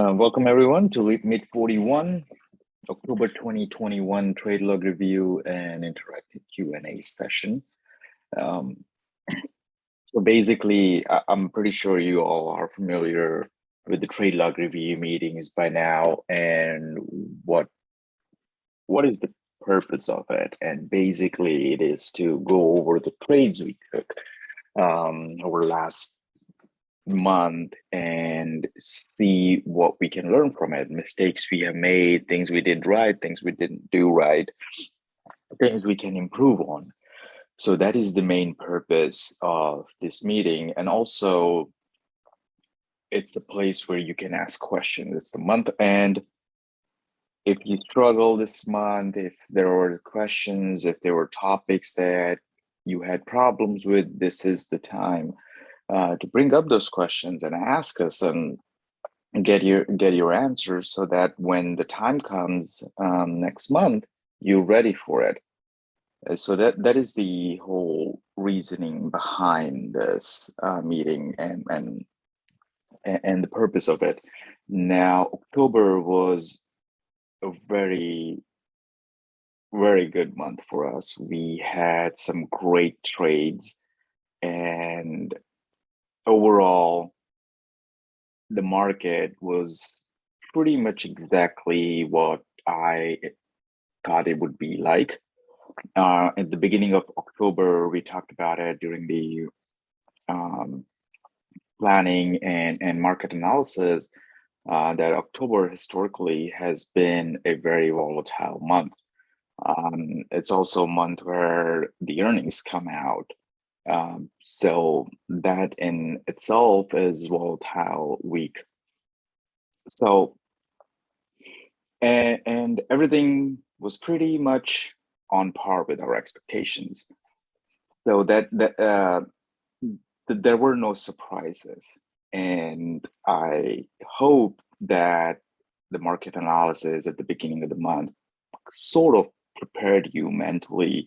Welcome everyone to LeapMeet 41, October 2021 TradeLog review and interactive Q&A session. So basically, I'm pretty sure you all are familiar with the TradeLog review meetings by now and what is the purpose of it. And basically it is to go over the trades we took over last month and see what we can learn from it, mistakes we have made, things we did right, things we didn't do right, things we can improve on. So that is the main purpose of this meeting. And also it's a place where you can ask questions. It's the month end. If you struggle this month, if there were questions, if there were topics that you had problems with, this is the time to bring up those questions and ask us and get your answers, so that when the time comes next month, you're ready for it. So that is the whole reasoning behind this meeting and the purpose of it. Now, October was a very good month for us. We had some great trades, and overall the market was pretty much exactly what I thought it would be like. At the beginning of October, we talked about it during the planning and market analysis, that October historically has been a very volatile month. It's also a month where the earnings come out. So that in itself is volatile week. So, and everything was pretty much on par with our expectations. So that there were no surprises. And I hope that the market analysis at the beginning of the month sort of prepared you mentally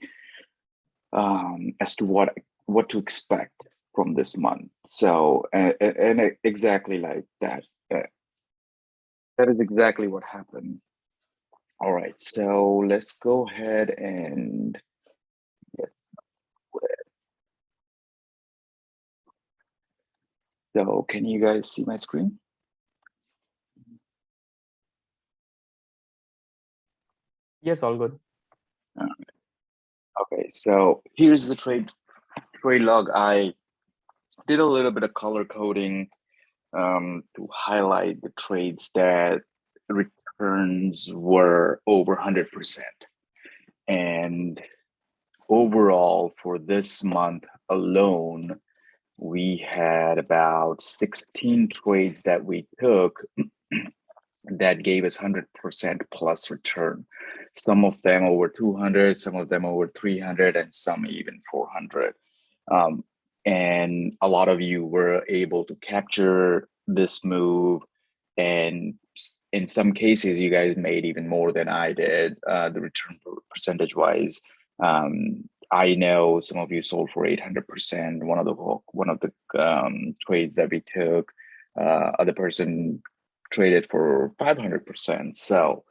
as to what to expect from this month. So, and exactly like that, that is exactly what happened. All right, so let's go ahead and get started. So can you guys see my screen? Yes, all good. Okay, so here's the trade log. I did a little bit of color coding to highlight the trades that returns were over 100%. And overall for this month alone, we had about 16 trades that we took that gave us 100% plus return. Some of them over 200, some of them over 300, and some even 400. And a lot of you were able to capture this move, and in some cases you guys made even more than I did, the return percentage wise. I know some of you sold for 800%. One of the trades that we took, other person traded for 500%. So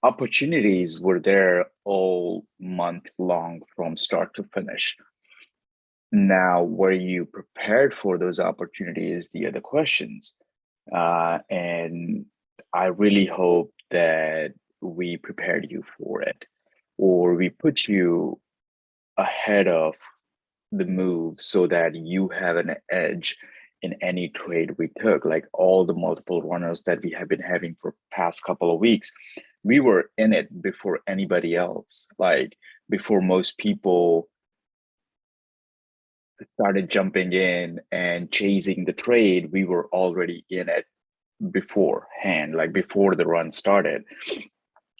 opportunities were there all month long from start to finish. Now, were you prepared for those opportunities? The other questions. And I really hope that we prepared you for it, or we put you ahead of the move so that you have an edge in any trade we took. Like all the multiple runners that we have been having for past couple of weeks, we were in it before anybody else. Like before most people started jumping in and chasing the trade, we were already in it beforehand, like before the run started.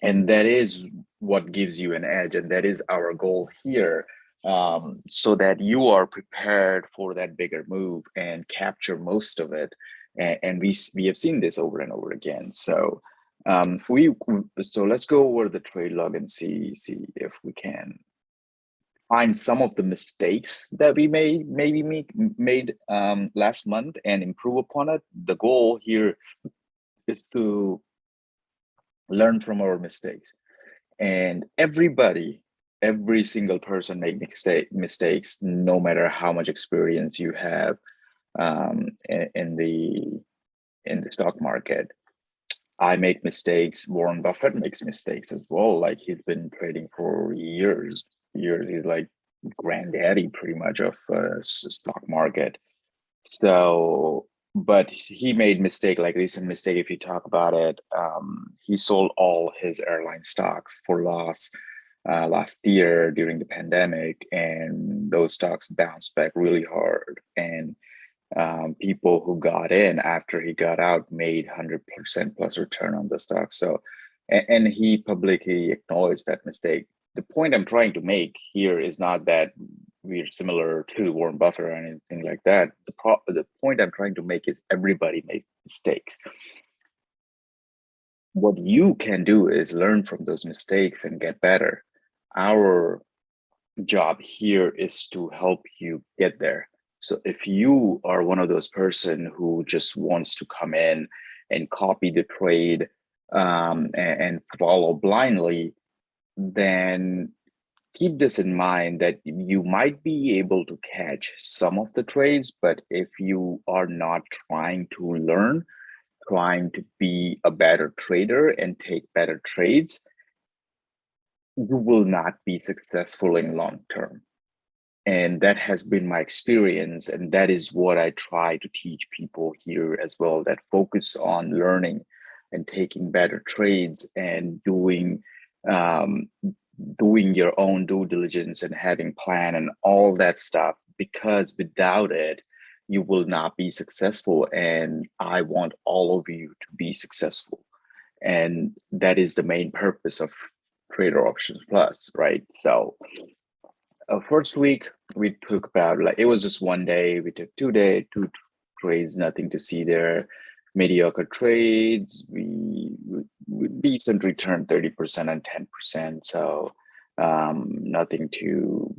And that is what gives you an edge, and that is our goal here, so that you are prepared for that bigger move and capture most of it. And we have seen this over and over again. So so let's go over the trade log and see if we can find some of the mistakes that we made last month and improve upon it. The goal here is to learn from our mistakes. And every single person make mistakes, no matter how much experience you have in the stock market. I make mistakes. Warren Buffett makes mistakes as well. Like, he's been trading for years. He's like granddaddy pretty much of stock market. So, but he made mistake, like recent mistake. If you talk about it, he sold all his airline stocks for loss last year during the pandemic, and those stocks bounced back really hard. And people who got in after he got out made 100% plus return on the stock. So, and he publicly acknowledged that mistake. The point I'm trying to make here is not that we're similar to Warren Buffett or anything like that. The point I'm trying to make is everybody makes mistakes. What you can do is learn from those mistakes and get better. Our job here is to help you get there. So if you are one of those person who just wants to come in and copy the trade and follow blindly, then keep this in mind that you might be able to catch some of the trades, but if you are not trying to learn, trying to be a better trader and take better trades, you will not be successful in long term. And that has been my experience, and that is what I try to teach people here as well, that focus on learning and taking better trades and doing your own due diligence and having plan and all that stuff, because without it you will not be successful. And I want all of you to be successful, and that is the main purpose of Trader Options Plus, right? So first week we took about, like, it was just one day. We took two trades, nothing to see there, mediocre trades. We decent return, 30% and 10%. So nothing to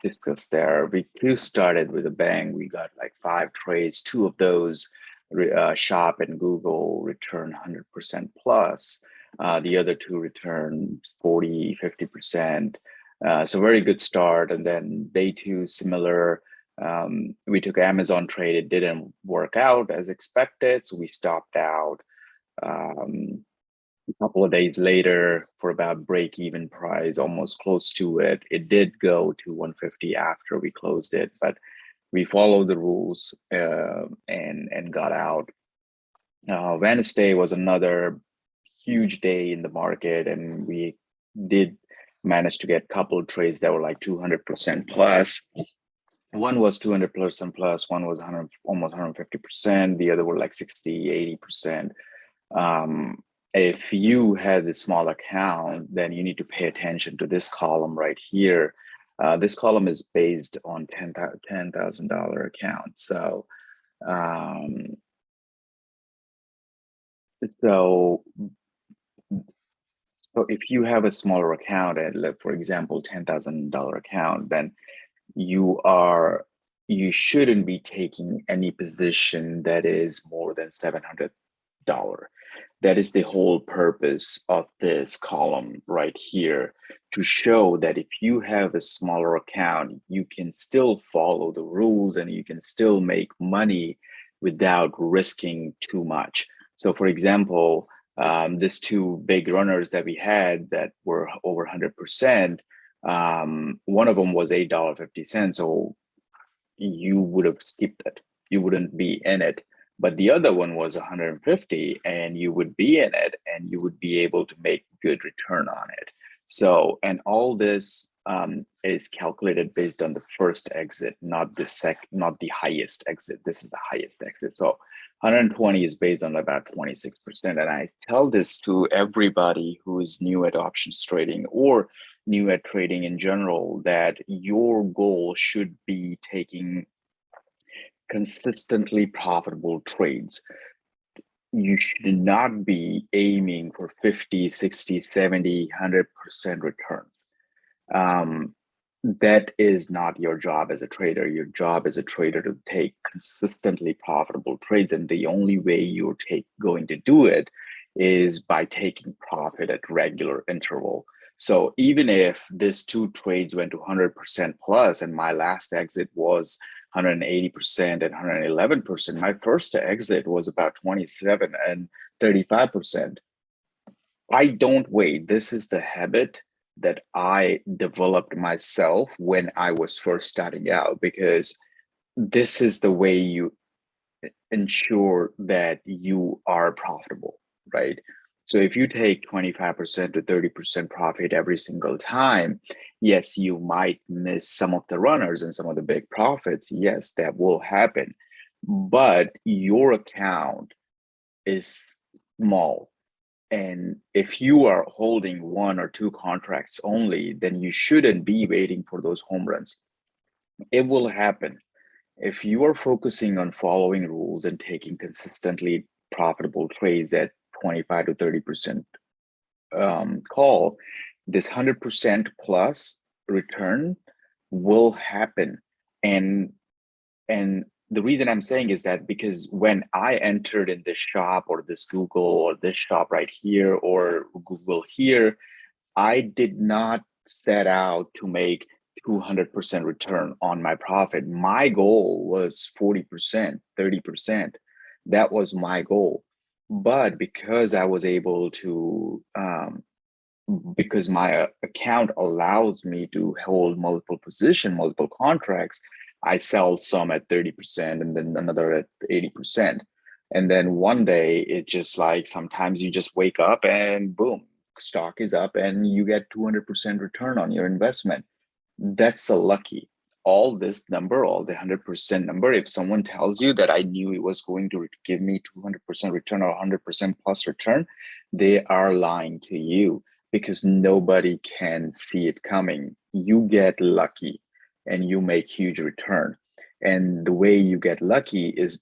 discuss there. We started with a bang. We got like 5 trades. 2 of those, Shop and Google, return 100% plus. The other 2 returned 40, 50%. So very good start. And then day 2, similar. We took Amazon trade. It didn't work out as expected, so we stopped out. A couple of days later, for about break-even price, almost close to it, it did go to 150 after we closed it, but we followed the rules and got out. Wednesday was another huge day in the market, and we did manage to get a couple of trades that were like 200% plus. One was 200% plus, one was 100, almost 150%. The other were like 60, 80%. If you had a small account, then you need to pay attention to this column right here. This column is based on $10,000 account. So, so if you have a smaller account, and for example, $10,000 account, then you shouldn't be taking any position that is more than $700. That is the whole purpose of this column right here, to show that if you have a smaller account, you can still follow the rules and you can still make money without risking too much. So for example, these 2 big runners that we had that were over 100%, one of them was $8.50. So you would have skipped it. You wouldn't be in it. But the other one was 150, and you would be in it, and you would be able to make good return on it. So, and all this is calculated based on the first exit, not the highest exit. This is the highest exit. So 120 is based on about 26%. And I tell this to everybody who is new at options trading or new at trading in general, that your goal should be taking consistently profitable trades. You should not be aiming for 50, 60, 70, 100% returns. that is not your job as a trader. Your job as a trader to take consistently profitable trades, and the only way you're going to do it is by taking profit at regular interval. So even if these two trades went to 100% plus, and my last exit was 180% and 111%, my first exit was about 27 and 35%. I don't wait. This is the habit that I developed myself when I was first starting out, because this is the way you ensure that you are profitable, right? So if you take 25% to 30% profit every single time, yes, you might miss some of the runners and some of the big profits. Yes, that will happen. But your account is small. And if you are holding one or two contracts only, then you shouldn't be waiting for those home runs. It will happen. If you are focusing on following rules and taking consistently profitable trades at 25 to 30% call, this 100% plus return will happen. And the reason I'm saying is that because when I entered in this shop or this Google or this shop right here or Google here, I did not set out to make 200% return on my profit. My goal was 40%, 30%. That was my goal. But because I was able to, because my account allows me to hold multiple position, multiple contracts, I sell some at 30% and then another at 80%. And then one day it just like sometimes you just wake up and boom, stock is up and you get 200% return on your investment. That's a lucky. All this number, all the 100% number, if someone tells you that I knew it was going to give me 200% return or 100% plus return, they are lying to you, because nobody can see it coming. You get lucky and you make huge return. And the way you get lucky is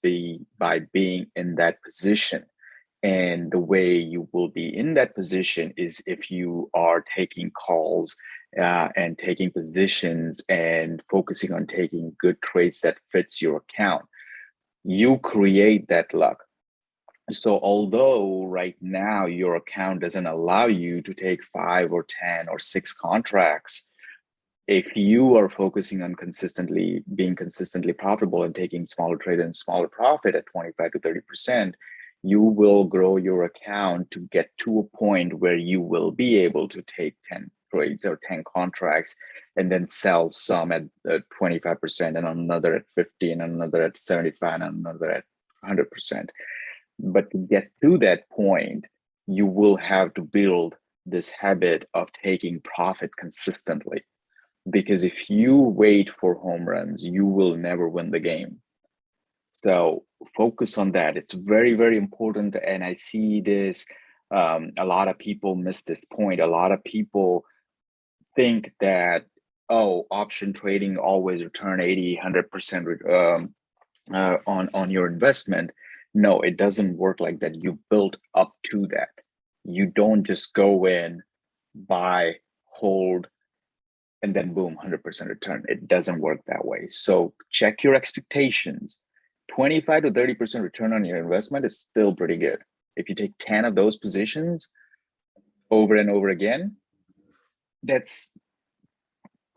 by being in that position. And the way you will be in that position is if you are taking calls and taking positions and focusing on taking good trades that fits your account. You create that luck. So although right now your account doesn't allow you to take 5 or 10 or 6 contracts, if you are focusing on being consistently profitable and taking smaller trade and smaller profit at 25 to 30%, you will grow your account to get to a point where you will be able to take 10 trades or 10 contracts and then sell some at 25% and another at 50 and another at 75 and another at 100%. But to get to that point, you will have to build this habit of taking profit consistently, because if you wait for home runs, you will never win the game. So focus on that. It's very, very important. And I see this, a lot of people miss this point. A lot of people think that, oh, option trading always return 80, 100% on your investment. No, it doesn't work like that. You build up to that. You don't just go in, buy, hold, and then boom, 100% return. It doesn't work that way. So check your expectations. 25 to 30% return on your investment is still pretty good. If you take 10 of those positions over and over again, that's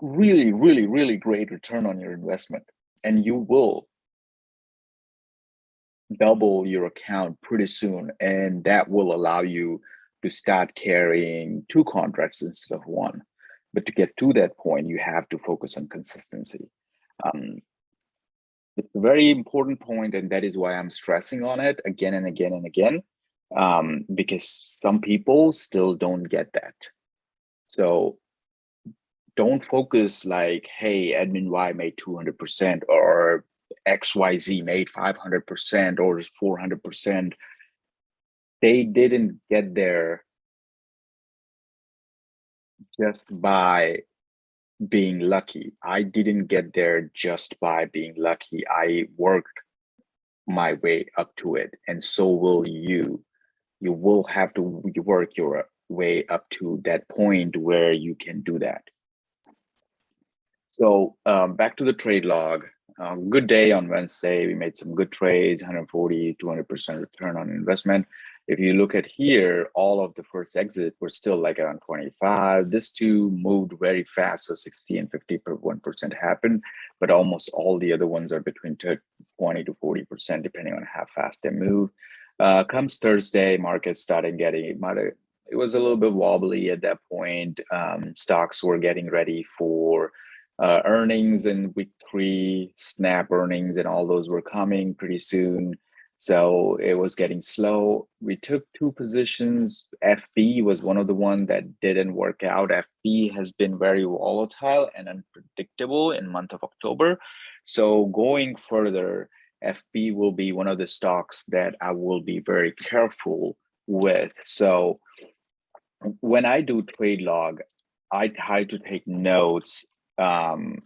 really, really, really great return on your investment. And you will double your account pretty soon. And that will allow you to start carrying 2 contracts instead of 1. But to get to that point, you have to focus on consistency. It's a very important point, and that is why I'm stressing on it again and again and again, because some people still don't get that. So don't focus like, hey, admin Y made 200% or XYZ made 500% or 400%. They didn't get there just by being lucky. I didn't get there just by being lucky. I worked my way up to it, and so will you. You will have to work your way up to that point where you can do that. So back to the trade log. Good day on Wednesday. We made some good trades, 140, 200% return on investment. If you look at here, all of the first exit were still like around 25. This too moved very fast. So 60 and 51% happened, but almost all the other ones are between 20 to 40%, depending on how fast they move. Comes Thursday, market started getting, it was a little bit wobbly at that point. Stocks were getting ready for earnings in week 3, Snap earnings, and all those were coming pretty soon. So it was getting slow. We took 2 positions. FB was one of the ones that didn't work out. FB has been very volatile and unpredictable in month of October. So going further, FB will be one of the stocks that I will be very careful with. So when I do trade log, I try to take notes and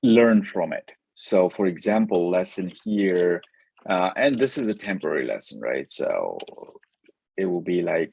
learn from it. So for example, lesson here, and this is a temporary lesson, right? So it will be like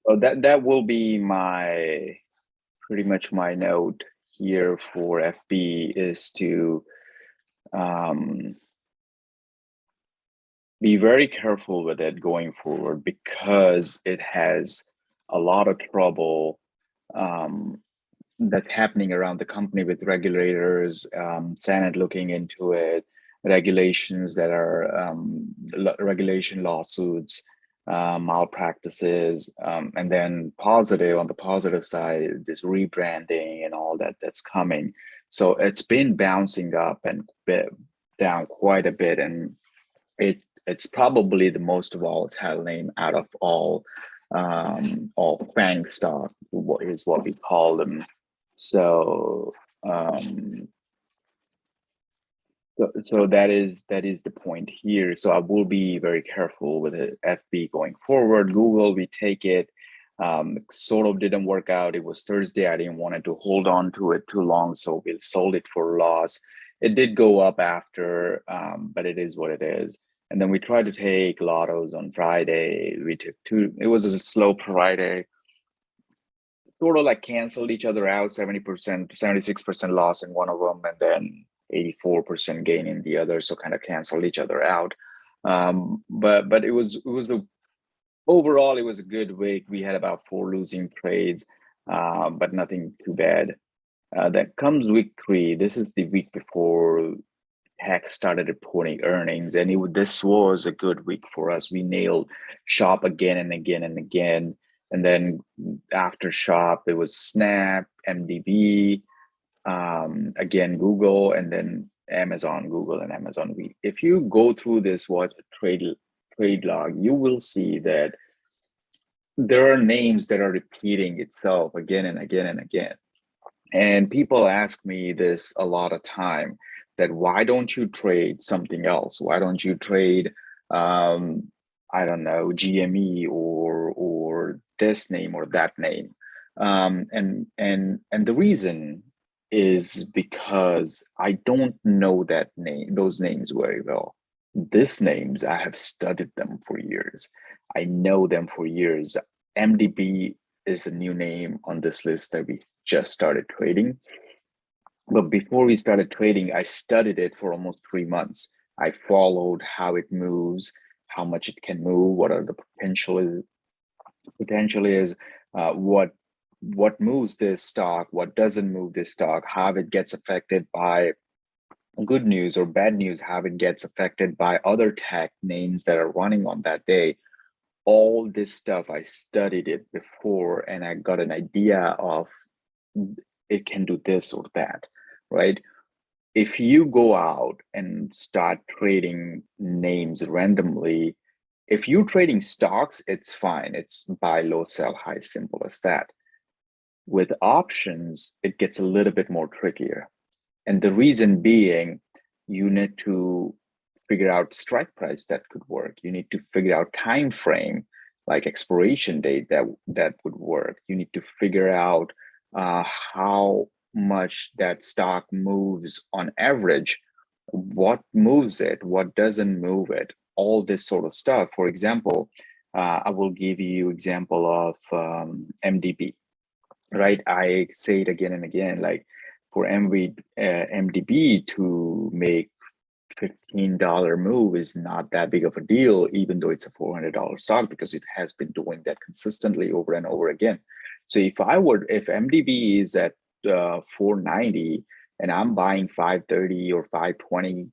so that will be my pretty much my note here for FB is to be very careful with it going forward because it has a lot of trouble that's happening around the company with regulators, Senate looking into it, regulations that are regulation lawsuits, malpractices, and then positive on the positive side, this rebranding and all that that's coming. So it's been bouncing up and down quite a bit, and it's probably the most volatile name out of all FANG stock, what is what we call them. So so that is the point here. So I will be very careful with the FB going forward. Google, we take it. Sort of didn't work out. It was Thursday. I didn't want to hold on to it too long, so we sold it for loss. It did go up after, but it is what it is. And then we tried to take lottos on Friday. We took 2. It was a slow Friday. Sort of like canceled each other out, 70%, 76% loss in one of them, and then 84% gain in the other. So kind of canceled each other out. But it was overall, it was a good week. We had about 4 losing trades, but nothing too bad. That comes week 3. This is the week before tech started reporting earnings, and this was a good week for us. We nailed Shop again and again and again. And then after Shop, it was Snap, MDB, again Google, and then Amazon, Google, and Amazon. If you go through this trade log, you will see that there are names that are repeating itself again and again and again. And people ask me this a lot of time, that why don't you trade something else? Why don't you trade I don't know, GME or this name or that name? And the reason is because I don't know those names very well. These names, I have studied them for years. I know them for years. MDB is a new name on this list that we just started trading. But before we started trading, I studied it for almost 3 months. I followed how it moves, how much it can move, what are the potential is, what moves this stock, what doesn't move this stock, how it gets affected by good news or bad news, how it gets affected by other tech names that are running on that day. All this stuff, I studied it before and I got an idea of it can do this or that, right? If you go out and start trading names randomly, if you're trading stocks, it's fine. It's buy low, sell high, simple as that. With options, it gets a little bit more trickier. And the reason being, you need to figure out strike price that could work. You need to figure out time frame, like expiration date that would work. You need to figure out how much that stock moves on average, what moves it, what doesn't move it, all this sort of stuff. For example, I will give you example of MDB, right? I say it again and again, like for MDB to make $15 move is not that big of a deal, even though it's a $400 stock, because it has been doing that consistently over and over again. So if MDB is at 490 and I'm buying 530 or 520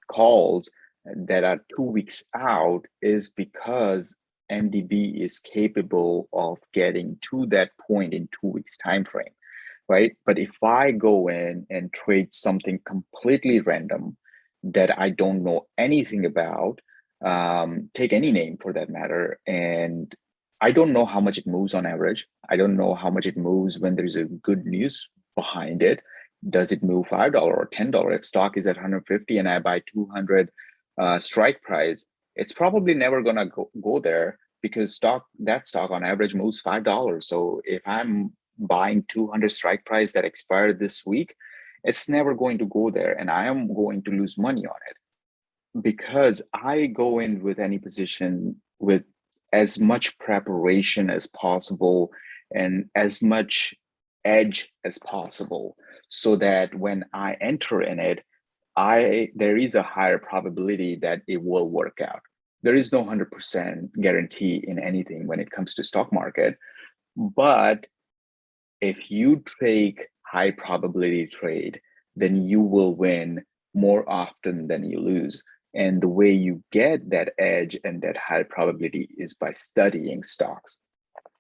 calls that are 2 weeks out, is because MDB is capable of getting to that point in 2 weeks time frame, right? But if I go in and trade something completely random that I don't know anything about, take any name for that matter, and I don't know how much it moves on average. I don't know how much it moves when there's a good news behind it. Does it move $5 or $10? If stock is at 150 and I buy 200 strike price, it's probably never gonna go there, because that stock on average moves $5. So if I'm buying 200 strike price that expired this week, it's never going to go there, and I am going to lose money on it, because I go in with any position with as much preparation as possible and as much edge as possible, so that when I enter in it, there is a higher probability that it will work out. There is no 100% guarantee in anything when it comes to stock market, but if you take high probability trade, then you will win more often than you lose. And the way you get that edge and that high probability is by studying stocks.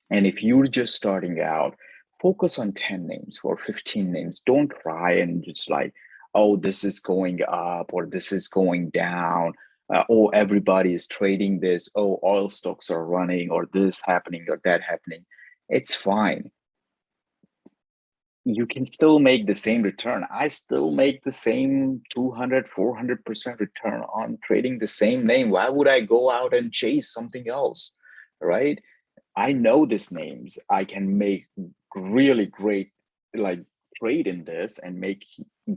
And if you're just starting out, focus on 10 names or 15 names. Don't try and just like, oh, this is going up or this is going down. Oh, everybody is trading this. Oh, oil stocks are running, or this happening or that happening. It's fine. You can still make the same return. I still make the same 200, 400% return on trading the same name. Why would I go out and chase something else, right? I know these names. I can make really great like trade in this and make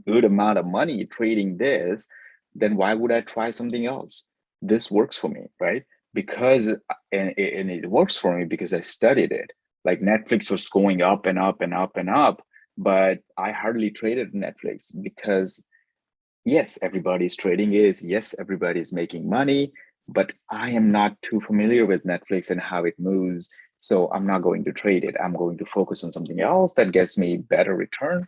good amount of money trading this. Then why would I try something else? This works for me, right? Because and it works for me because I studied it. Like Netflix was going up and up and up and up, but I hardly traded Netflix because yes, everybody's trading is, yes, everybody's making money, but I am not too familiar with Netflix and how it moves. So I'm not going to trade it. I'm going to focus on something else that gets me better return.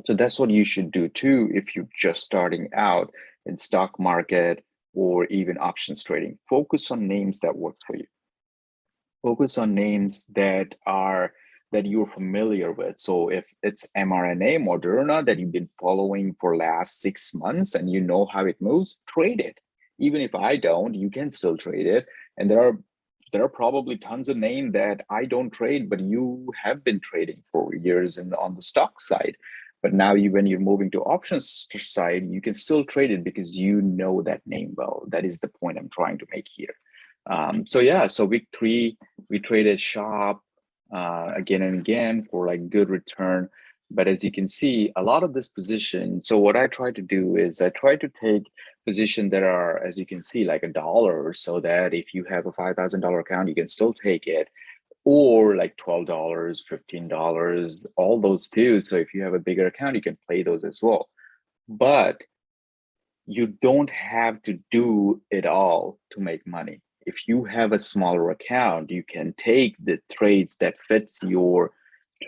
So that's what you should do too if you're just starting out in stock market or even options trading. Focus on names that work for you. Focus on names that you're familiar with. So if it's mRNA, Moderna, that you've been following for last 6 months and you know how it moves, trade it. Even if I don't, you can still trade it. And there are probably tons of names that I don't trade, but you have been trading for years on the stock side. But now when you're moving to options side, you can still trade it because you know that name well. That is the point I'm trying to make here. So yeah, so week 3, we traded shop again and again for like good return. But as you can see, a lot of this position, so what I try to do is I try to take positions that are, as you can see, like $1, so that if you have a $5,000 account, you can still take it, or like $12, $15, all those too. So if you have a bigger account, you can play those as well. But you don't have to do it all to make money. If you have a smaller account, you can take the trades that fits your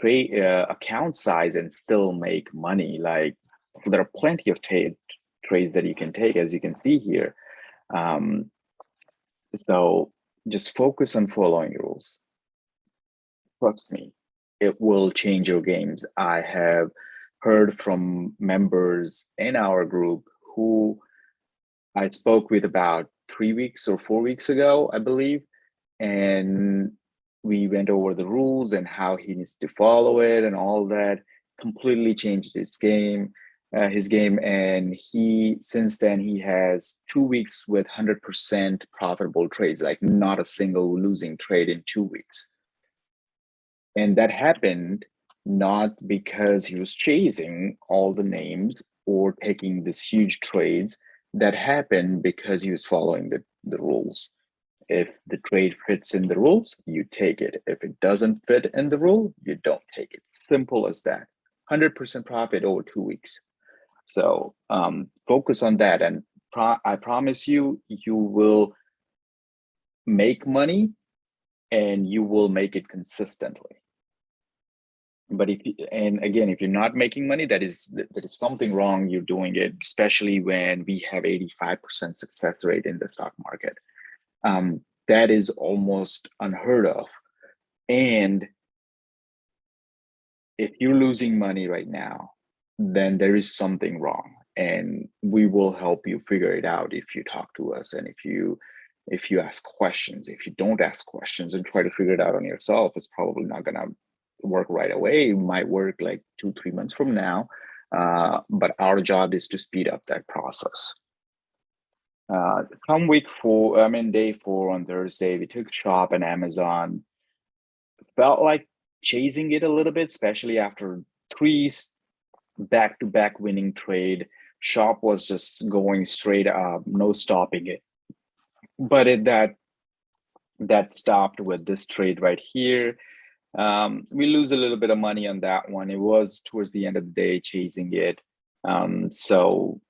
trade account size and still make money. Like there are plenty of trades that you can take, as you can see here. So just focus on following rules. Trust me, it will change your games. I have heard from members in our group who I spoke with about 3 weeks or 4 weeks ago, I believe, and we went over the rules and how he needs to follow it and all that. Completely changed his game. his game, and since then he has 2 weeks with 100% profitable trades, like not a single losing trade in 2 weeks. And that happened not because he was chasing all the names or taking these huge trades. That happened because he was following the rules. If the trade fits in the rules, you take it. If it doesn't fit in the rule, you don't take it. Simple as that. 100% profit over 2 weeks. So focus on that, and I promise you, you will make money, and you will make it consistently. But if you're not making money, that is something wrong. You're doing it, especially when we have 85% success rate in the stock market. That is almost unheard of. And if you're losing money right now, then there is something wrong, and we will help you figure it out if you talk to us, and if you ask questions. If you don't ask questions and try to figure it out on yourself, it's probably not going to work right away. It might work like 2-3 months from now, but our job is to speed up that process. Come day 4 on Thursday, we took Shop and Amazon. Felt like chasing it a little bit, especially after 3 back-to-back winning trade. Shop was just going straight up, no stopping it. But that stopped with this trade right here. We lose a little bit of money on that one. It was towards the end of the day chasing it. So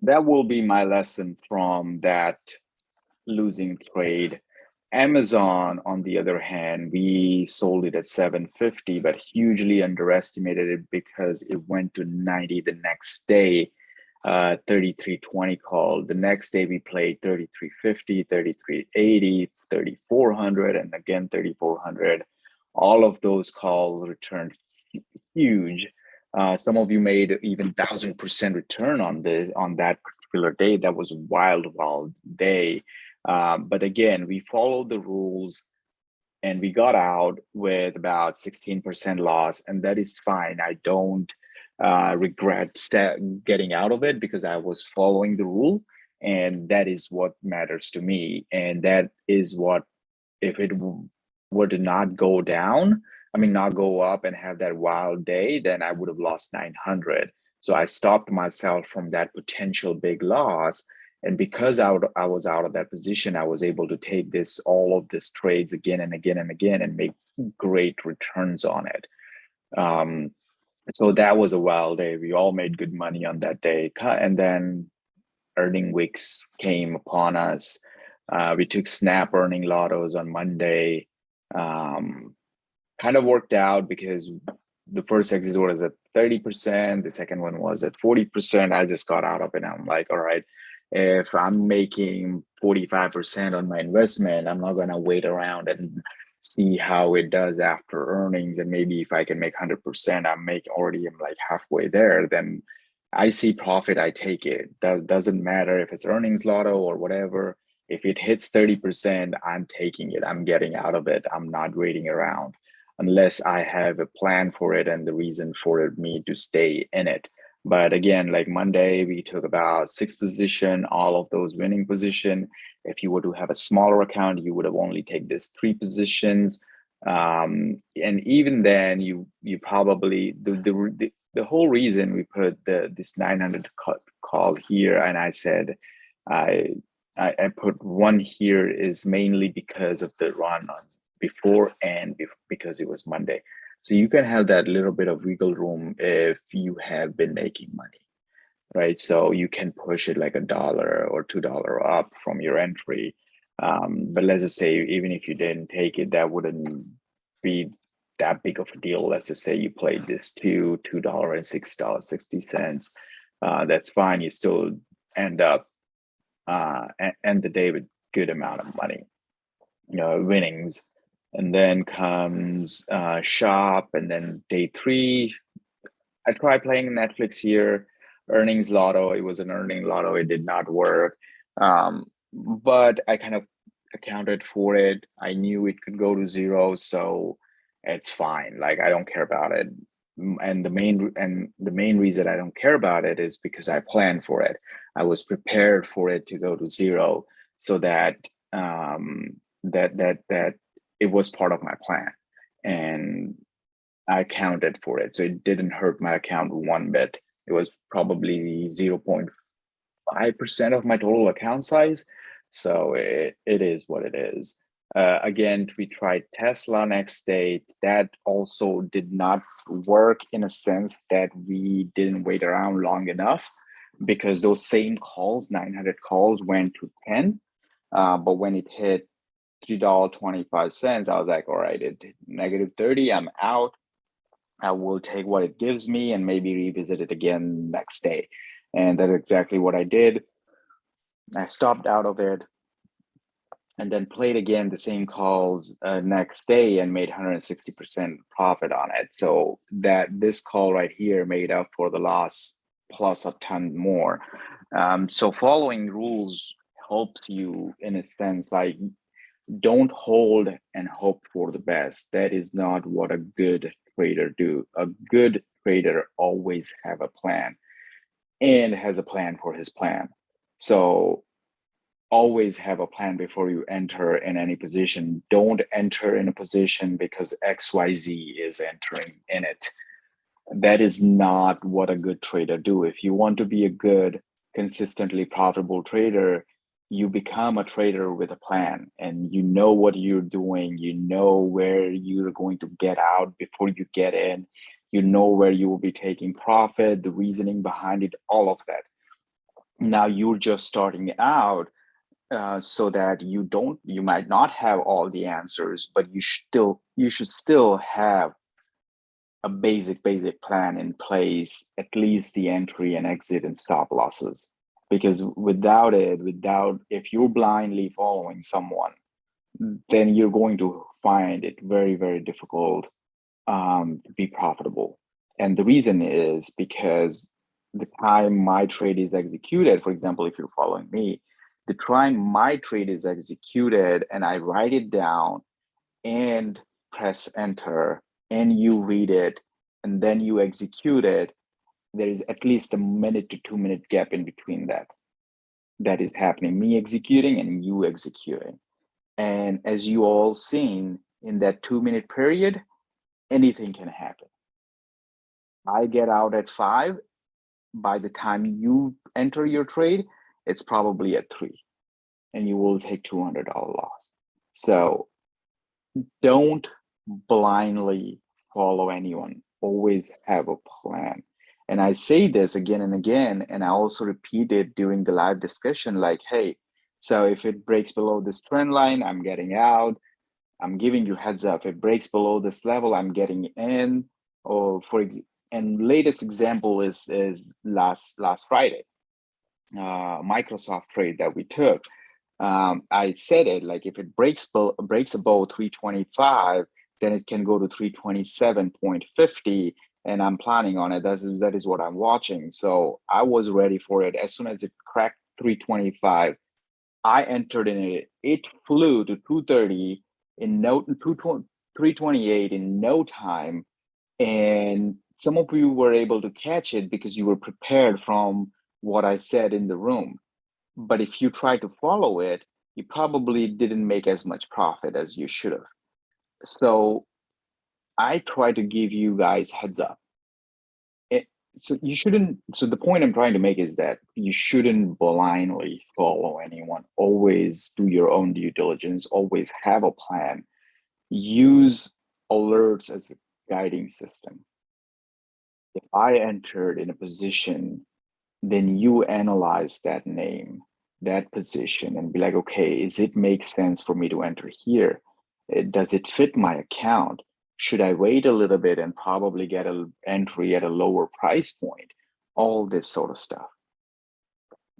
that will be my lesson from that losing trade. Amazon, on the other hand, we sold it at 750, but hugely underestimated it because it went to 90 the next day. 3320 call. The next day we played 3350, 3380, 3400, and again 3400. All of those calls returned huge. Some of you made even 1000% return on that particular day. That was a wild day. But again, we followed the rules, and we got out with about 16% loss, and that is fine. I don't regret getting out of it because I was following the rule, and that is what matters to me. And that is what, if it were to not go down, not go up and have that wild day, then I would have lost 900. So I stopped myself from that potential big loss. And because I was out of that position, I was able to take all of these trades again and again and again and make great returns on it. So that was a wild day. We all made good money on that day. And then earning weeks came upon us. We took Snap earning lottos on Monday. Kind of worked out because the first exit was at 30%. The second one was at 40%. I just got out of it. I'm like, all right, if I'm making 45% on my investment, I'm not going to wait around and see how it does after earnings. And maybe if I can make 100%, I'm like halfway there. Then I see profit, I take it. That doesn't matter if it's earnings lotto or whatever. If it hits 30%, I'm taking it. I'm getting out of it. I'm not waiting around unless I have a plan for it and the reason for me to stay in it. But again, like Monday, we took about 6 position, all of those winning position. If you were to have a smaller account, you would have only take this 3 positions. And even then, you probably, the whole reason we put this 900 call here, and I said, I put 1 here is mainly because of the run on before and because it was Monday. So you can have that little bit of wiggle room if you have been making money, right? So you can push it like $1 or $2 up from your entry. But let's just say, even if you didn't take it, that wouldn't be that big of a deal. Let's just say you played this $2 and $6.60. That's fine. You still end up end the day with good amount of money, winnings. And then comes shop, and then day 3, I tried playing Netflix here, earnings lotto. It was an earning lotto. It did not work. But I kind of accounted for it. I knew it could go to zero, so it's fine. Like, I don't care about it. And the main reason I don't care about it is because I planned for it. I was prepared for it to go to zero, so that that it was part of my plan. And I accounted for it. So it didn't hurt my account one bit. It was probably 0.5% of my total account size. So it is what it is. Again, we tried Tesla next day. That also did not work, in a sense that we didn't wait around long enough, because those same calls, 900 calls, went to 10. But when it hit $3.25, I was like, all right, it negative 30, I'm out. I will take what it gives me and maybe revisit it again next day. And that's exactly what I did. I stopped out of it and then played again the same calls next day and made 160% profit on it. So that this call right here made up for the loss plus a ton more. So following rules helps you, in a sense. Like, don't hold and hope for the best. That is not what a good trader do. A good trader always have a plan and has a plan for his plan. So always have a plan before you enter in any position. Don't enter in a position because XYZ is entering in it. That is not what a good trader do. If you want to be a good, consistently profitable trader, you become a trader with a plan, and you know what you're doing. You know where you're going to get out before you get in. You know where you will be taking profit, the reasoning behind it, all of that. Now you're just starting out, so that you might not have all the answers, but you should still have a basic plan in place, at least the entry and exit and stop losses. Because without if you're blindly following someone, then you're going to find it very, very difficult to be profitable. And the reason is because the time my trade is executed, for example, if you're following me, the time my trade is executed and I write it down and press enter and you read it and then you execute it, there is at least a minute to 2 minute gap in between that is happening, me executing and you executing. And as you all seen, in that 2 minute period, anything can happen. I get out at 5. By the time you enter your trade, it's probably at 3 and you will take $200 loss. So don't blindly follow anyone. Always have a plan. And I say this again and again, and I also repeat it during the live discussion, like, hey, so if it breaks below this trend line, I'm getting out. I'm giving you heads up. If it breaks below this level, I'm getting in. Or and latest example is last Friday, Microsoft trade that we took. I said it, like, if it breaks above 325, then it can go to 327.50, and I'm planning on it. That is what I'm watching. So I was ready for it. As soon as it cracked 325, I entered in it. It flew to 230 in 328 in no time. And some of you were able to catch it because you were prepared from what I said in the room. But if you try to follow it, you probably didn't make as much profit as you should have. So I try to give you guys heads up. So you shouldn't. So the point I'm trying to make is that you shouldn't blindly follow anyone. Always do your own due diligence. Always have a plan. Use alerts as a guiding system. If I entered in a position, then you analyze that name, that position, and be like, okay, is it make sense for me to enter here? Does it fit my account? Should I wait a little bit and probably get an entry at a lower price point? All this sort of stuff.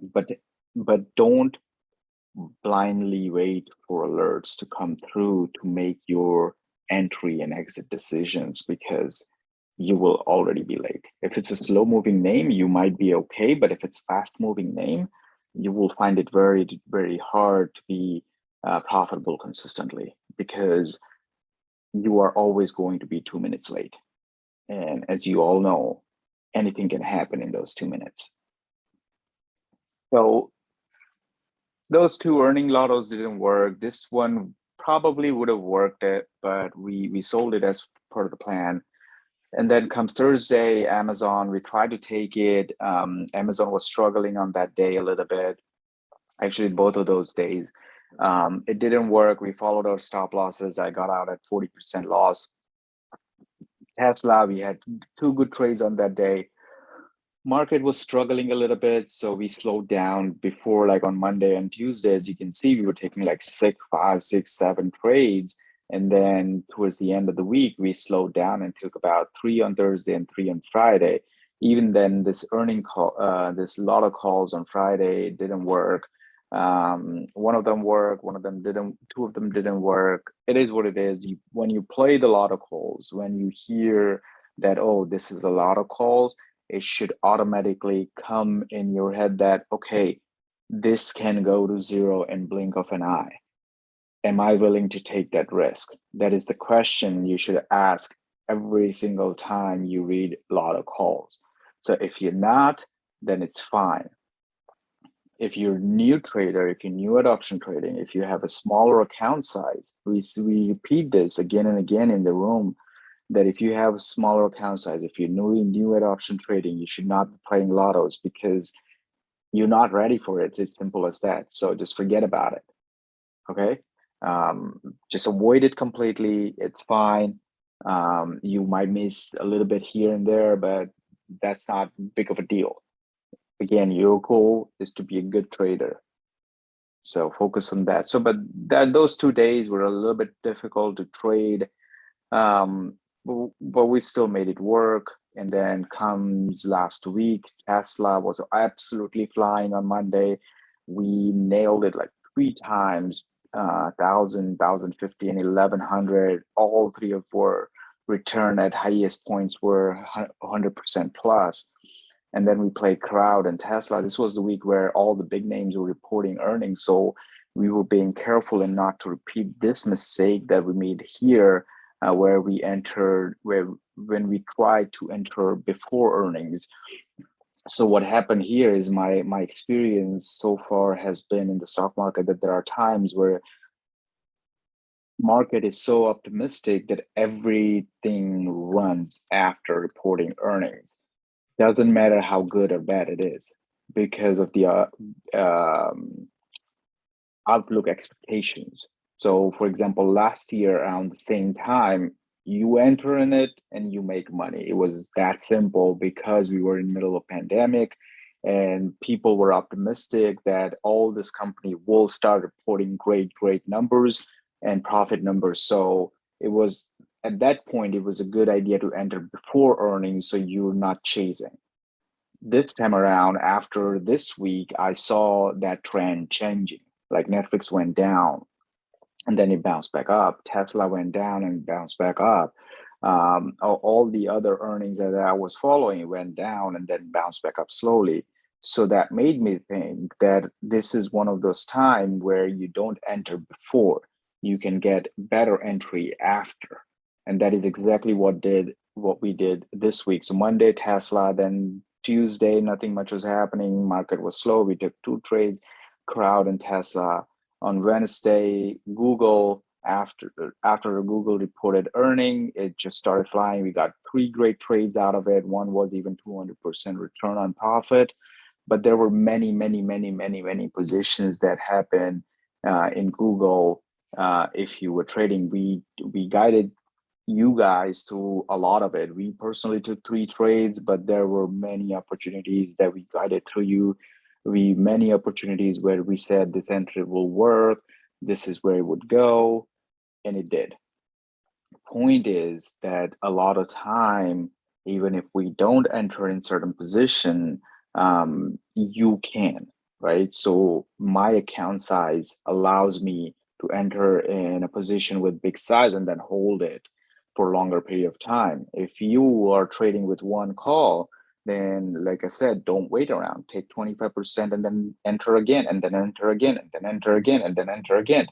But don't blindly wait for alerts to come through to make your entry and exit decisions, because you will already be late. If it's a slow moving name, you might be okay, but if it's fast moving name, you will find it very, very hard to be profitable consistently, because you are always going to be 2 minutes late. And as you all know, anything can happen in those 2 minutes. So those two earning lottos didn't work. This one probably would have worked it, but we sold it as part of the plan. And then comes Thursday, Amazon, we tried to take it. Amazon was struggling on that day a little bit. Actually, both of those days. It didn't work. We followed our stop losses. I got out at 40% loss. Tesla, we had two good trades on that day. Market was struggling a little bit, so we slowed down. Before, like on Monday and Tuesday, as you can see, we were taking like 5, 6, 7 trades. And then towards the end of the week, we slowed down and took about 3 on Thursday and 3 on Friday. Even then, this earning call, this lot of calls on Friday didn't work. One of them worked, one of them didn't, two of them didn't work. It is what it is. When you play the lot of calls, when you hear that, oh, this is a lot of calls, it should automatically come in your head that, okay, this can go to zero in blink of an eye. Am I willing to take that risk? That is the question you should ask every single time you read a lot of calls. So if you're not, then it's fine. If you're a new trader, if you're new at option trading, if you have a smaller account size, we repeat this again and again in the room, that if you have a smaller account size, if you're new at option trading, you should not be playing lottos, because you're not ready for it. It's as simple as that. So just forget about it. Okay. Just avoid it completely. It's fine. You might miss a little bit here and there, but that's not big of a deal. Again, your goal is to be a good trader. So focus on that. So, but those 2 days were a little bit difficult to trade. But we still made it work. And then comes last week, Tesla was absolutely flying on Monday. We nailed it like 3 times, 1,000, 1,050, and 1,100. All three of our return at highest points were 100% plus. And then we played Crowd and Tesla. This was the week where all the big names were reporting earnings. So we were being careful and not to repeat this mistake that we made here, where we entered, when we tried to enter before earnings. So what happened here is my experience so far has been in the stock market that there are times where market is so optimistic that everything runs after reporting earnings. Doesn't matter how good or bad it is, because of the outlook expectations. So for example, last year around the same time, you enter in it and you make money. It was that simple, because we were in the middle of pandemic and people were optimistic that all this company will start reporting great numbers and profit numbers. So it was, at that point, it was a good idea to enter before earnings, so you're not chasing. This time around, after this week, I saw that trend changing. Like Netflix went down and then it bounced back up. Tesla went down and bounced back up. All the other earnings that I was following went down and then bounced back up slowly. So that made me think that this is one of those times where you don't enter before, you can get better entry after. And that is exactly what we did this week. So Monday, Tesla, then Tuesday, nothing much was happening. Market was slow. We took 2 trades, Crowd and Tesla. On Wednesday, Google, after Google reported earning, it just started flying. We got 3 great trades out of it. One was even 200% return on profit. But there were many positions that happened in Google. If you were trading, we guided you guys to a lot of it. We personally took 3 trades, but there were many opportunities that we guided through you. Many opportunities where we said this entry will work, this is where it would go, and it did. Point is that a lot of time, even if we don't enter in certain position, you can, right? So my account size allows me to enter in a position with big size and then hold it for a longer period of time. If you are trading with one call, then like I said, don't wait around. Take 25% and then enter again, and then enter again, and then enter again, and then enter again.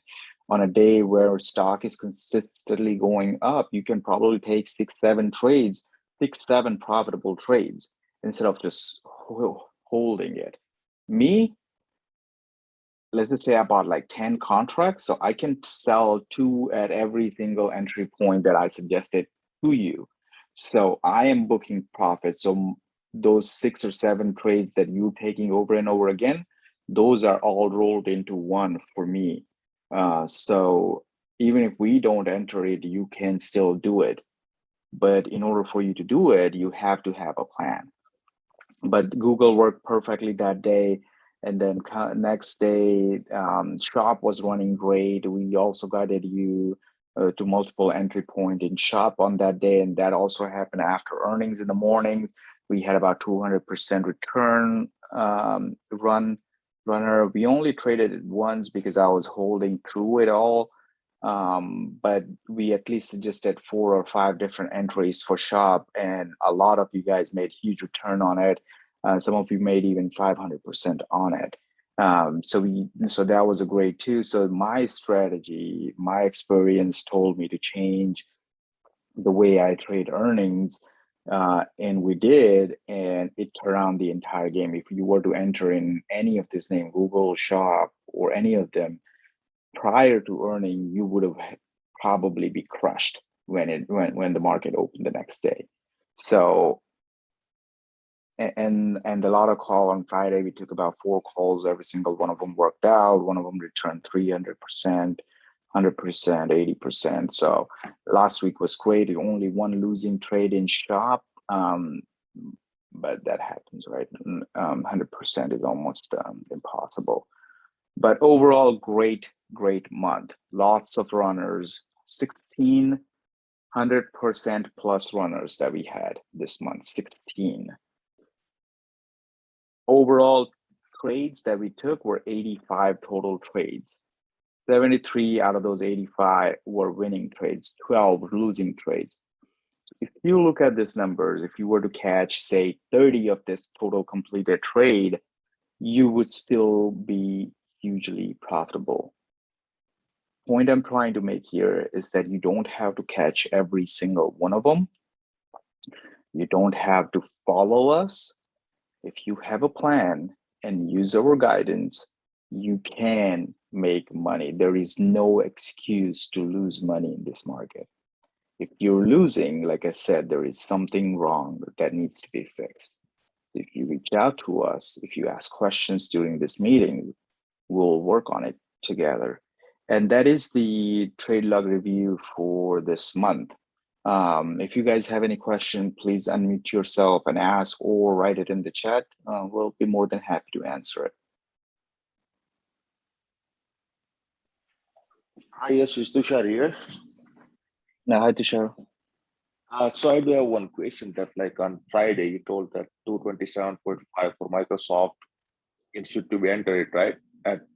On a day where stock is consistently going up, you can probably take 6, 7 trades, 6, 7 profitable trades instead of just holding it. Me, let's just say I bought like 10 contracts, so I can sell 2 at every single entry point that I suggested to you. So I am booking profit. So those 6 or 7 trades that you're taking over and over again, those are all rolled into one for me. So even if we don't enter it, you can still do it. But in order for you to do it, you have to have a plan. But Google worked perfectly that day. And then next day, Shop was running great. We also guided you to multiple entry point in Shop on that day. And that also happened after earnings in the morning. We had about 200% return runner. We only traded it once because I was holding through it all. But we at least suggested 4 or 5 different entries for Shop, and a lot of you guys made huge return on it. Some of you made even 500% on it. So that was a great too. So my strategy, my experience told me to change the way I trade earnings, and we did, and it turned around the entire game. If you were to enter in any of this name, Google, Shop, or any of them, prior to earning, you would have probably be crushed when the market opened the next day. So and a lot of call on Friday. We took about 4 calls. Every single one of them worked out. One of them returned 300%, 100%, 80%. So last week was great. Only one losing trade in Shop, but that happens, right? 100% is almost impossible. But overall, great month. Lots of runners, 1,600% plus runners that we had this month, 16. Overall trades that we took were 85 total trades. 73 out of those 85 were winning trades, 12 losing trades. If you look at these numbers, if you were to catch, say, 30 of this total completed trade, you would still be hugely profitable. Point I'm trying to make here is that you don't have to catch every single one of them. You don't have to follow us. If you have a plan and use our guidance, you can make money. There is no excuse to lose money in this market. If you're losing, like I said, there is something wrong that needs to be fixed. If you reach out to us, if you ask questions during this meeting, we'll work on it together. And that is the TradeLog review for this month. If you guys have any question, please unmute yourself and ask, or write it in the chat. We'll be more than happy to answer it. Hi, yes, it's Tushar here. Now, hi, Tushar. So I do have one question that, like, on Friday, you told that 227.5 for Microsoft, it should to be entered, right?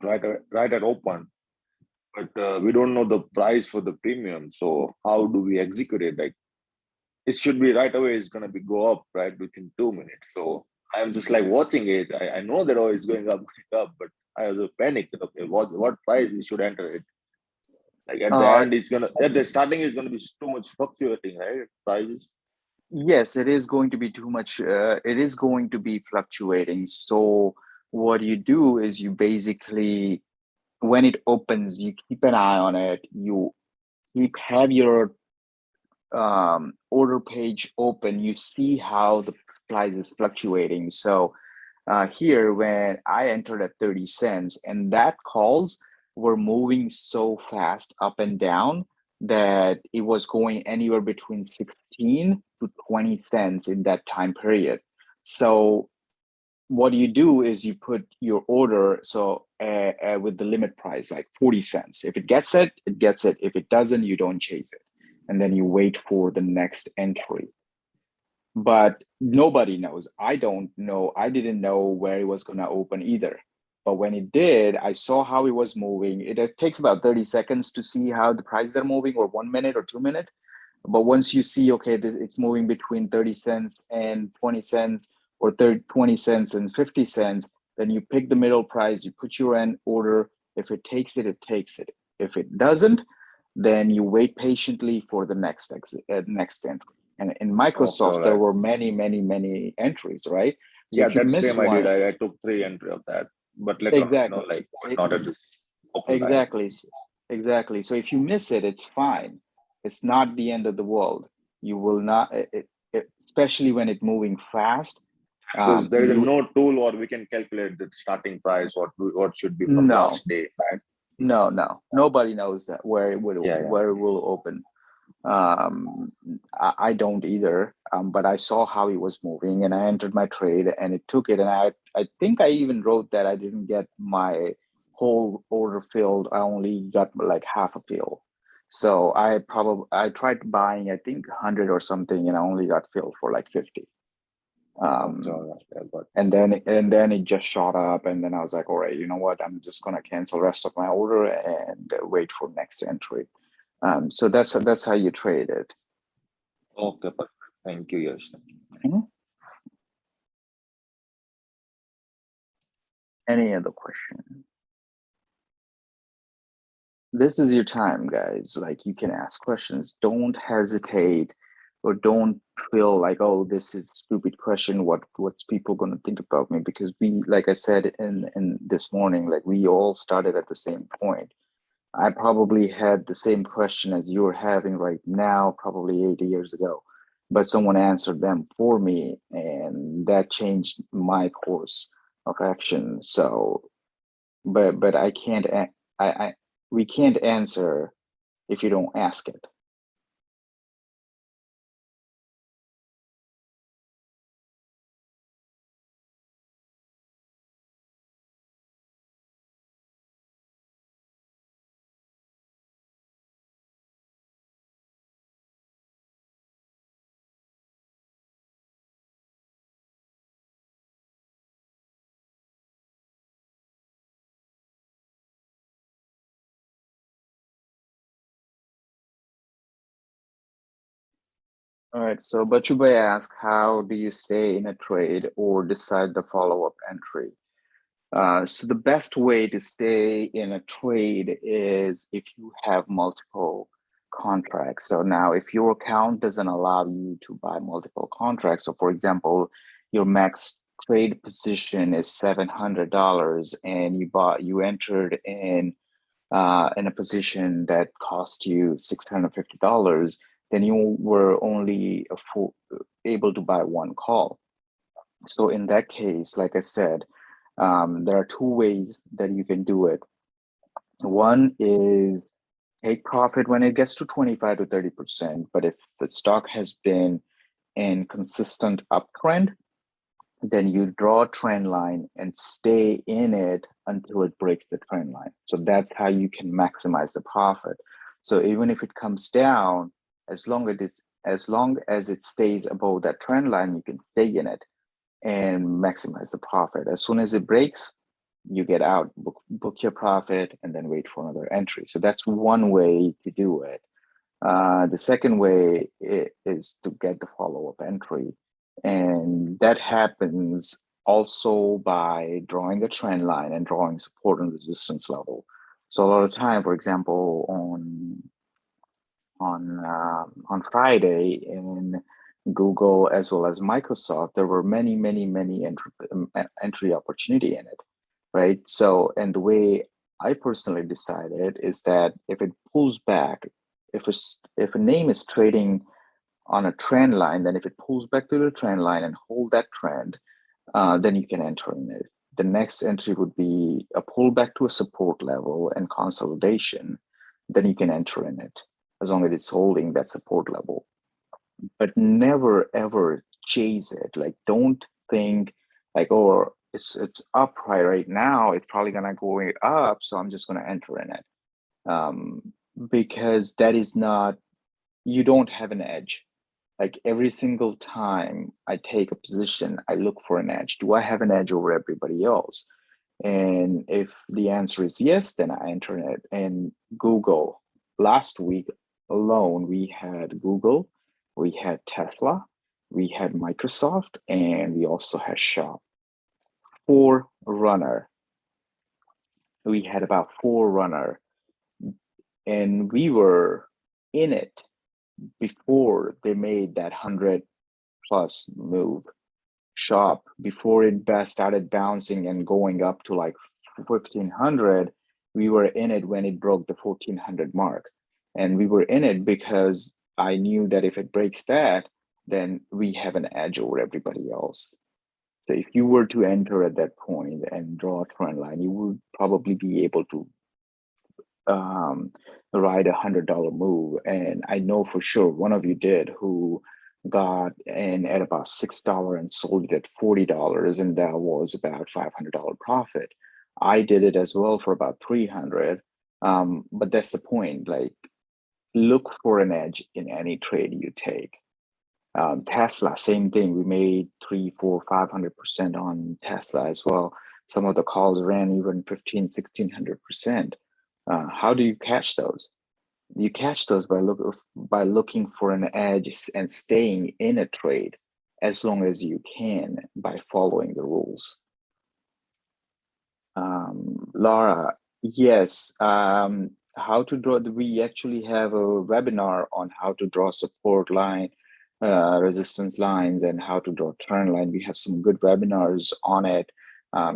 Right at open. But we don't know the price for the premium. So how do we execute it? Like, it should be right away, it's gonna be go up, right, within 2 minutes. So I'm just like watching it. I know that it's going up, but I have a panic that, okay, what price we should enter it? Like at the end, it's gonna at the starting is gonna be too much fluctuating, right? Prices. Yes, it is going to be too much. It is going to be fluctuating. So what you do is you basically, when it opens, you keep an eye on it. You have your order page open. You see how the price is fluctuating. So here, when I entered at 30 cents, and that calls were moving so fast up and down that it was going anywhere between 16 to 20 cents in that time period. So what you do is you put your order with the limit price, like 40 cents. If it gets it, it gets it. If it doesn't, you don't chase it. And then you wait for the next entry. But nobody knows. I don't know. I didn't know where it was going to open either. But when it did, I saw how it was moving. It takes about 30 seconds to see how the prices are moving, or 1 minute or 2 minutes. But once you see, okay, it's moving between 30 cents and 20 cents, or 20 cents and 50 cents, then you pick the middle price, you put your end order. If it takes it, it takes it. If it doesn't, then you wait patiently for the next next entry. And in Microsoft, there were many entries, right? So yeah, if you that's miss same I one, did. I took 3 entry of that, but later on, exactly, like not at this open time. exactly. So if you miss it, it's fine. It's not the end of the world. You will not, especially when it's moving fast. Because there is no tool or we can calculate the starting price or what should be from No, last day, right? no, nobody knows that where it will where it will open. I don't either, but I saw how it was moving and I entered my trade and it took it. And I think I even wrote that I didn't get my whole order filled. I only got like half a fill. So I tried buying, I think 100 or something, and I only got filled for like 50. And then it just shot up, and then I was like, all right, you know what? I'm just gonna cancel the rest of my order and wait for next entry. So that's how you trade it. Okay, perfect. Thank you. Yes. Any other question? This is your time, guys. Like, you can ask questions. Don't hesitate, or don't feel like, oh, this is a stupid question. What's people gonna think about me? Because we, like I said in this morning, like we all started at the same point. I probably had the same question as you're having right now, probably 80 years ago, but someone answered them for me, and that changed my course of action. So, but I can't, we can't answer if you don't ask it. All right, so Bachubhai asked, how do you stay in a trade or decide the follow-up entry? So the best way to stay in a trade is if you have multiple contracts. So now if your account doesn't allow you to buy multiple contracts, so for example, your max trade position is $700 and you entered in a position that cost you $650, then you were only able to buy one call. So in that case, like I said, there are two ways that you can do it. One is take profit when it gets to 25 to 30%, but if the stock has been in consistent uptrend, then you draw a trend line and stay in it until it breaks the trend line. So that's how you can maximize the profit. So even if it comes down, as long as it stays above that trend line, you can stay in it and maximize the profit. As soon as it breaks, you get out, book your profit, and then wait for another entry. So that's one way to do it. The second way is to get the follow-up entry. And that happens also by drawing a trend line and drawing support and resistance level. So a lot of time, for example, on Friday in Google as well as Microsoft, there were many entry opportunity in it, right? So, and the way I personally decided is that if it pulls back, if a name is trading on a trend line, then if it pulls back to the trend line and hold that trend, then you can enter in it. The next entry would be a pullback to a support level and consolidation. Then you can enter in it as long as it's holding that support level. But never ever chase it. Like, don't think like, oh, it's up right now. It's probably gonna go up, so I'm just gonna enter in it. Because that is not, you don't have an edge. Like, every single time I take a position, I look for an edge. Do I have an edge over everybody else? And if the answer is yes, then I enter it. And Google, last week alone, we had Google, we had Tesla, we had Microsoft, and we also had Shop. Forerunner. We had about Forerunner, and we were in it before they made that 100+ move. Shop, before it started bouncing and going up to like 1500, we were in it when it broke the 1400 mark. And we were in it because I knew that if it breaks that, then we have an edge over everybody else. So if you were to enter at that point and draw a trend line, you would probably be able to ride $100 move. And I know for sure one of you did, who got in at about $6 and sold it at $40, and that was about $500 profit. I did it as well for about 300. But that's the point. Like, look for an edge in any trade you take. Tesla, same thing. We made 300, 400, 500% on Tesla as well. Some of the calls ran even 1500, 1600%. How do you catch those? You catch those by looking for an edge and staying in a trade as long as you can by following the rules. Laura, yes. How to draw? We actually have a webinar on how to draw support line, resistance lines, and how to draw trend line. We have some good webinars on it.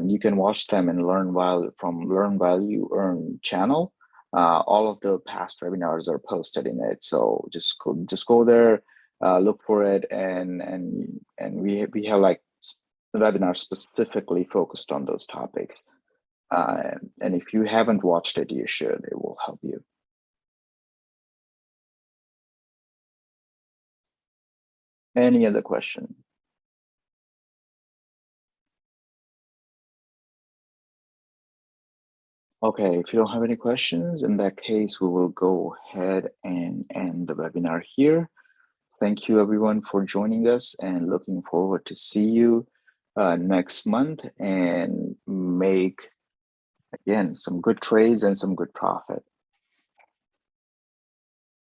You can watch them and learn from Learn While You Earn channel. All of the past webinars are posted in it, so just go there, look for it, and we have like webinars specifically focused on those topics. And if you haven't watched it, you should. It will help you. Any other question? Okay, if you don't have any questions, in that case, we will go ahead and end the webinar here. Thank you everyone for joining us, and looking forward to see you next month and make, again, some good trades and some good profit.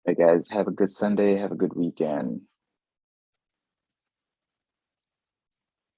Hey guys, have a good Sunday, have a good weekend.